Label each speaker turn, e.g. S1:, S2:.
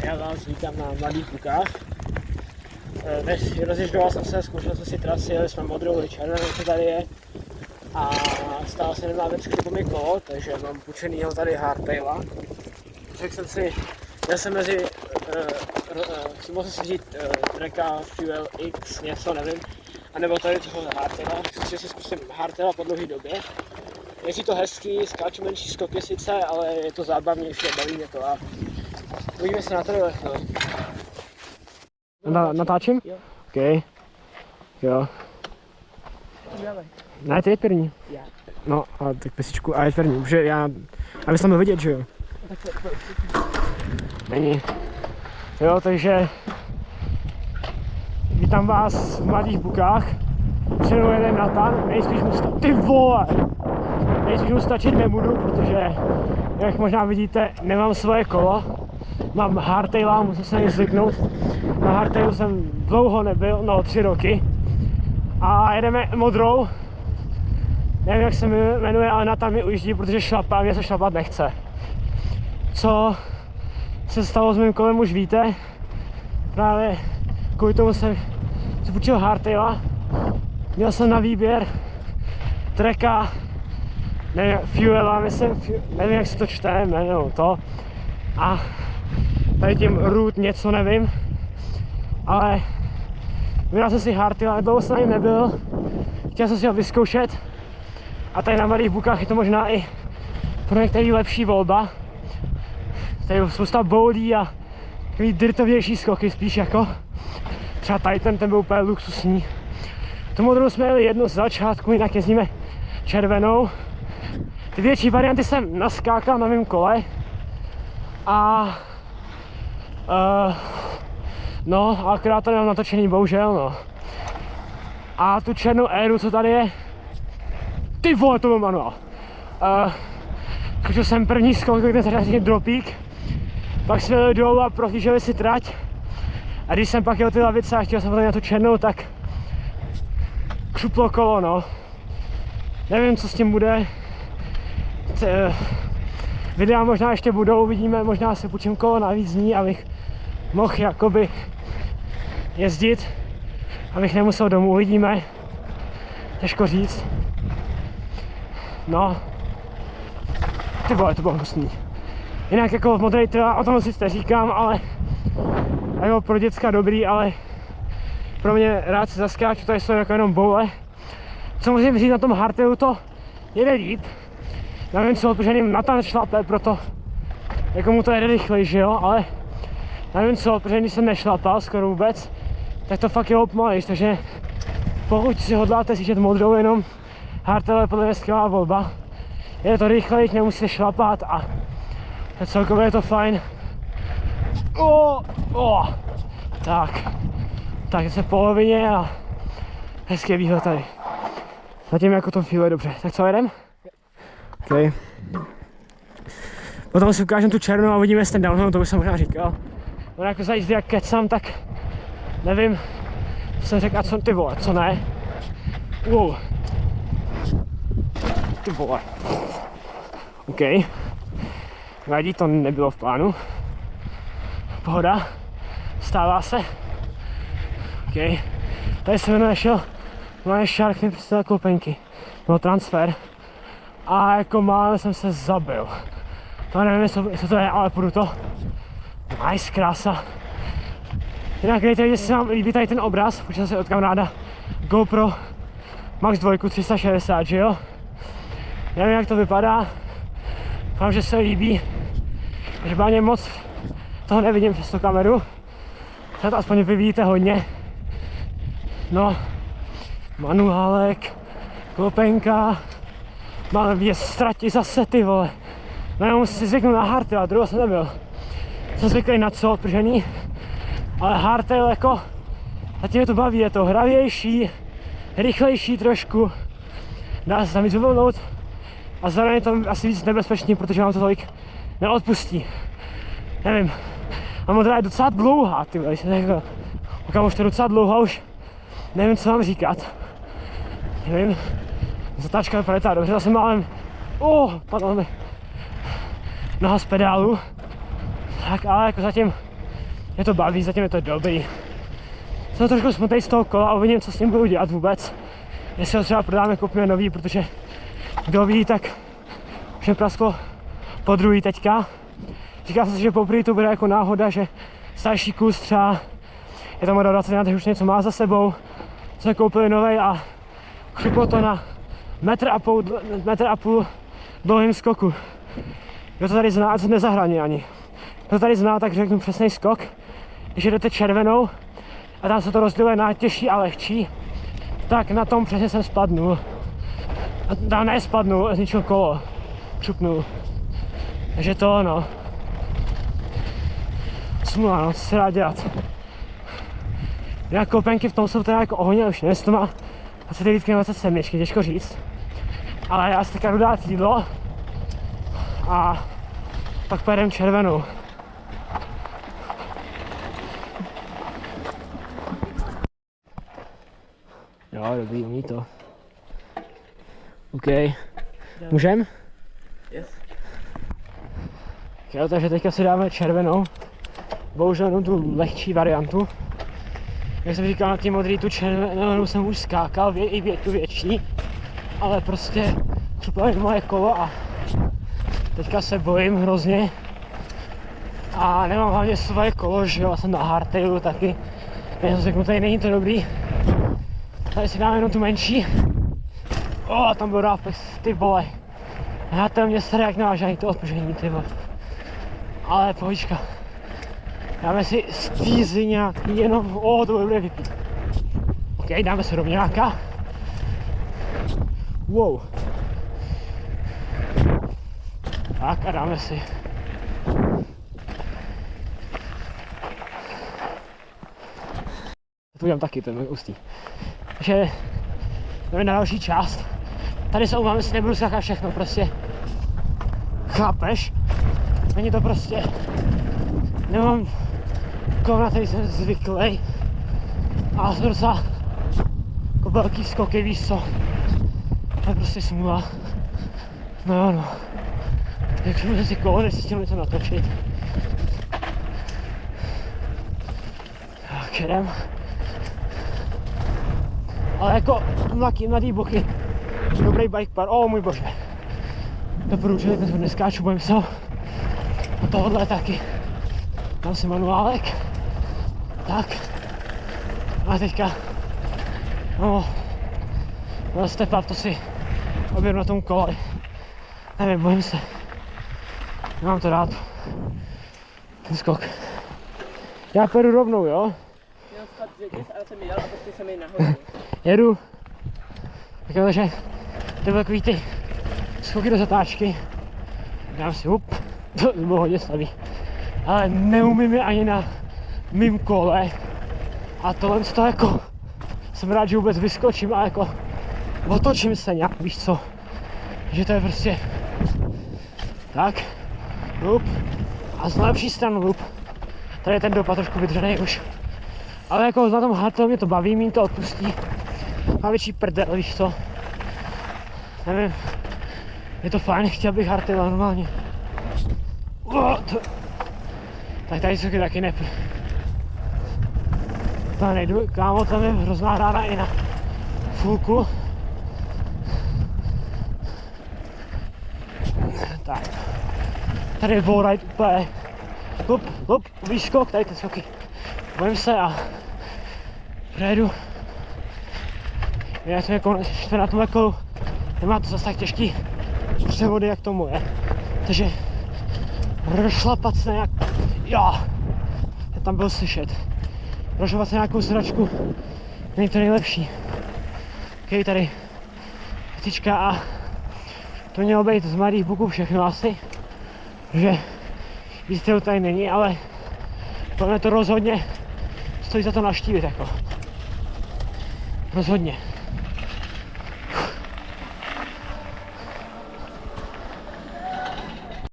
S1: Já vás vítám na Mladých Bukách. Rozježďoval jsem se, zkoušel jsem si trasy, jeli jsme modrou i červenou, co tady je. A stále se nemá věc k mi kolo, takže mám půjčenýho tady hardtaila. Řekl jsem si, já jsem mohl si vzít Treka Fuel X, něco nevím, anebo tady toho hardtaila. Řekl si zkusím hardtaila po dlouhé době. Je to hezký, skáču menší skoky sice, ale je to zábavnější a baví mě to a uvidíme se na trojlech, no. Natáčím? Jo. OK. Jo. Ne, ty je první. Já. No, a tak pesičku, a je první, protože já, abys tam byl vidět, že jo? Není. Jo, takže vítám vás v Mladých Bukách. Přenou jeden Natan, nejspíš mu stačit, ty vole! Nejspíš mu stačit nebudu, protože, jak možná vidíte, nemám svoje kolo. Mám hardtaila, musím se na ně zvyknout. Na hardtailu jsem dlouho nebyl, no 3 roky. A jedeme modrou. Nevím, jak se jmenuje, ale Natan mi ujíždí, protože šlapá, mě se šlapat nechce. Co se stalo s mým kolem, už víte. Právě kvůli tomu jsem si půjčil hardtaila. Měl jsem na výběr Treka, nevím, Fuela, myslím, nevím, jak se to čte, jmenuji to. A tady tím Root něco nevím. Ale vybral jsem si hardtail, ale dlouho jsem na něm nebyl. Chtěl jsem si ho vyzkoušet. A tady na Mladých Bukách je to možná i pro některý lepší volba. Tady je spousta boulí a takový dirtovější skoky spíš jako. Třeba tady ten byl úplně luxusní. Tu modrou jsme jeli jednu z začátku, jinak jezdíme červenou. Ty větší varianty jsem naskákal na mém kole. A no, akorát to nemám natočený, bohužel, no. A tu černou éru, co tady je, ty vole, to byl manuál. Skočil jsem první skok, ten zařadil dropík, pak jsme jeli dolů a prohlíželi si trať. A když jsem pak jel ty lavice a chtěl jsem tady na tu černou, tak křuplo kolo, no. Nevím, co s tím bude. Videa možná ještě budou, uvidíme, možná se půjčím kolo na víc dní, abych mohl jakoby jezdit, abych nemusel domů, uvidíme. Těžko říct. No. Ty vole, to bylo hnusný. Jinak jako v modrý trail, o tom si říkám, ale jako pro děcka dobrý, ale pro mě rád se zaskáču, tady jsou jako jenom boule. Co musím říct, na tom hardtailu to jede líp. Nevím co, protože nevím, Natan šlape, proto jako mu to jede rychlej, že jo, ale nevím co, protože když jsem nešlapal skoro vůbec, tak to fakt je pomalejš, takže pokud si hodláte si modrou jenom, hardtail je podle mě skvělá volba. Je to rychlej, nemusíte šlapat a celkově je to fajn. Tak se polovině a hezký výhled tady. Zatím jako to feel je dobře. Tak co, jedem? OK. Potom si ukážem tu černou a uvidíme ten downhill, to už jsem možná říkal. On jako za jízdy jak kecám, tak nevím, co jsem řekl a co ty vole, co ne. Wow. Ty vole. OK. Vadí, to nebylo v plánu. Pohoda. Stává se. OK. Tady jsem našel moje Shark mi přistala koupenky. Byl transfer. A jako málem jsem se zabil. To nevím, jestli to je, ale půjdu to. Nice, krása. Jinak dejte, jestli se vám líbí tady ten obraz, protože se od kamaráda GoPro Max 2 360, že jo? Nevím, jak to vypadá. Doufám, že se líbí. Žbáně moc toho nevidím přes tu kameru. Teď aspoň vy vidíte hodně. No, manuálek, klopenka. Mám vidět ztrati zase, ty vole. No já musím si zvyknout na hardtail, druhou jsem nebyl. Jsem zvyklý na co odpržený. Ale hardtail jako, zatím mě to baví, je to hravější, rychlejší trošku. Dá se tam víc uvolnout. A zároveň je to asi víc nebezpečný, protože vám to tolik neodpustí. Nevím. A modrá je docela dlouhá, ty vole, když už to je docela dlouhá, už nevím, co mám říkat. Nevím. Zatáčka vypadá dobře, zase málem. Padla mi noha z pedálu. Tak ale jako zatím mě to baví, zatím je to dobrý. Jsem trošku smutný z toho kola a uvidím, co s ním budu dělat vůbec. Jestli ho třeba prodáme, koupíme nový, protože kdo ví, tak už je prasklo po druhý teďka. Říkal jsem si, že poprvé to bude jako náhoda, že starší kus třeba je tam model 21, takže už něco má za sebou. Jsme koupili novej a křuplo to na metr a půl dlouhým skoku. Kdo to tady zná, a to nezahraně ani. Kdo to tady zná, tak řeknu přesný skok. Když jdete červenou a tam se to rozděluje na těžší a lehčí, tak na tom přesně jsem spadnul. A tam nespadnul, zničil kolo. Křupnul. Takže to ono. Smula, no, co se dá dělat. Jinak koupenky v tom jsou teda jako ohně, už nevím, to má 29 nebo 27, těžko říct. Ale já si teďka jdu dát jídlo a pak pojedeme červenou. Jo, dobrý, umí to. OK. Můžem?
S2: Yes.
S1: Jo, takže teďka si dáme červenou. Bohužel jenom tu lehčí variantu. Jak jsem říkal, na tím modrý tu červenou jsem už skákal, i tu větší. Ale prostě připlavit moje kolo a teďka se bojím hrozně. A nemám hlavně svoje kolo, že jo, jsem na hardtailu taky. Já jsem řekl, tady není to dobrý. Tady si dáme jenom tu menší. Tam byl rápes, ty vole. Já to mě sere jak nážají to odpožení, ty vole. Ale pohodička. Dáme si stízy nějaký, jenom, to bude vypít. OK, dáme si rovňáka. Wow. Tak a dáme si. To udělám taky, to je můj ústý. Takže jdeme na další část. Tady se umám, si nebudu skákat všechno, prostě. Chápeš? Není to prostě. Nemám kolo, na který jsem zvyklý. A jsem docela jako velký skoky, víš co. To je prostě smůla. No. Takže můžu si kolo, než si chtěl něco natočit. Tak jedem. Ale jako mladý boky. Dobrý bike park, můj bože. Doporučuji, že neskáču, bojím se. A tohle taky. Dám si manuálek. Tak. A teďka. Step up, to si objedu na tom kole. Nevím, bojím se. Nemám to rád. Ten skok. Já pojedu rovnou, jo?
S2: Já jsem jel a prostě jsem jel nahoru.
S1: Jedu. Takže to byly takový ty skoky do zatáčky. Dám si to bylo hodně slabý. Ale neumím je ani na mým kole. A tohle to jako, jsem rád, že vůbec vyskočím a jako otočím se nějak, víš co. Že to je prostě tak, a z lepší stranu loop. Tady je ten dopad trošku vydřený už. Ale jako na tom hardtailu mě to baví, mě to odpustí. Má větší prdel, víš co. Nevím, je to fajn, chtěl bych hardtail normálně. Tak tady jsou taky nepr. Tam nejdu, kámo, tam je hrozná rána i na fulku. Tak. Tady je wallride úplně. Výskok, tady ty skoky. Bojím se a projedu. Já jsem jako na tomhle kolu, nemá to zase tak těžký převody, jak to moje. Takže rozšlapat se nějak, tam byl slyšet. Rozšlapat se nějakou sračku, není to nejlepší. OK, tady tyčka a to mělo být z mladých buků všechno asi. Že výstřelu tady není, ale podle mě to rozhodně stojí za to navštívit jako. Rozhodně.